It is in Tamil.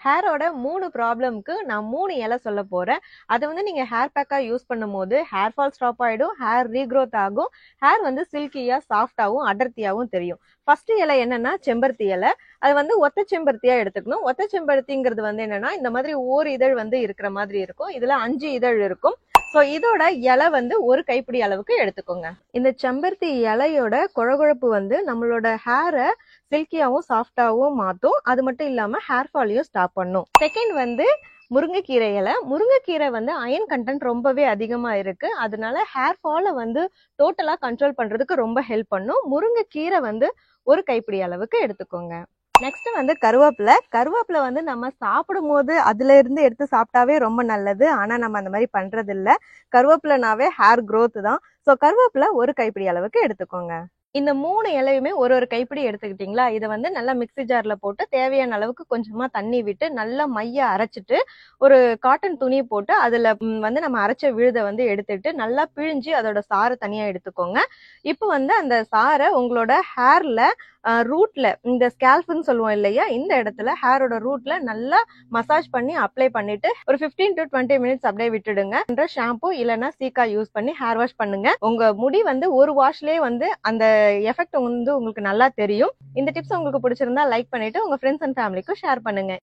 ஹேரோட 3 ப்ராப்ளம்க்கு நான் 3 இலை சொல்ல போறேன். அதை வந்து நீங்க ஹேர் பேக்கா யூஸ் பண்ணும்போது ஹேர் ஃபால் ஸ்டாப் ஆயிடும், ஹேர் ரீக்ரோத் ஆகும், ஹேர் வந்து சில்கியா சாஃப்டாவும் அடர்த்தியாவும் தெரியும். ஃபர்ஸ்ட் இலை என்னன்னா செம்பருத்தி இலை. அது வந்து ஒத்த செம்பருத்தியா எடுத்துக்கணும். ஒத்த செம்பருத்திங்கிறது வந்து என்னன்னா இந்த மாதிரி ஓர் இதழ் வந்து இருக்கிற மாதிரி இருக்கும். இதுல 5 இதழ் இருக்கும். சோ இதோட இலை வந்து ஒரு கைப்பிடி அளவுக்கு எடுத்துக்கோங்க. இந்த செம்பருத்தி இலையோட கொழகொழப்பு வந்து நம்மளோட ஹேரை சில்கியாவும் சாஃப்டாவும் மாத்தும். அது மட்டும் இல்லாம ஹேர் ஃபாலையும் ஸ்டாப் பண்ணும். செகண்ட் வந்து முருங்கைக்கீரை இலை. முருங்கைக்கீரை வந்து அயன் கண்டென்ட் ரொம்பவே அதிகமா இருக்கு. அதனால ஹேர் ஃபாலை வந்து டோட்டலா கண்ட்ரோல் பண்றதுக்கு ரொம்ப ஹெல்ப் பண்ணும். முருங்கைக்கீரை வந்து ஒரு கைப்பிடி அளவுக்கு எடுத்துக்கோங்க. நெக்ஸ்ட் வந்து கருவேப்பிலை வந்து நம்ம சாப்பிடும் போது அதுல இருந்து எடுத்து சாப்பிட்டாவே ரொம்ப நல்லது. ஆனா நம்ம அந்த மாதிரி பண்றது இல்ல. கருவேப்பிலைனாவே ஹேர் growth தான். சோ கருவேப்பிலை ஒரு கைப்பிடி அளவுக்கு எடுத்துக்கோங்க. இந்த 3 இலையுமே ஒரு ஒரு கைப்பிடி எடுத்துக்கிட்டீங்களா? இதை வந்து நல்லா மிக்ஸி ஜார்ல போட்டு தேவையான அளவுக்கு கொஞ்சமா தண்ணி விட்டு நல்லா மைய அரைச்சிட்டு ஒரு காட்டன் துணி போட்டு அதுல வந்து நம்ம அரைச்ச விழுதை வந்து எடுத்துட்டு நல்லா பிழிஞ்சு அதோட சாறை தனியா எடுத்துக்கோங்க. இப்போ வந்து அந்த சாறை உங்களோட ஹேர்ல ரூட்ல இந்த ஸ்கேல்ப்னு சொல்லுவோம் இல்லையா, இந்த இடத்துல ஹேரோட ரூட்ல நல்லா மசாஜ் பண்ணி அப்ளை பண்ணிட்டு ஒரு 15 to 20 மினிட்ஸ் அப்படியே விட்டுடுங்க. ஷாம்பு இல்லைன்னா சீக்கா யூஸ் பண்ணி ஹேர் வாஷ் பண்ணுங்க. உங்க முடி வந்து ஒரு வாஷ்லயே வந்து அந்த எஃபெக்ட் வந்து உங்களுக்கு நல்லா தெரியும். இந்த டிப்ஸ் உங்களுக்கு பிடிச்சிருந்தா லைக் பண்ணிட்டு உங்க ஃப்ரெண்ட்ஸ் அண்ட் ஃபேமிலிக்கும் ஷேர் பண்ணுங்க.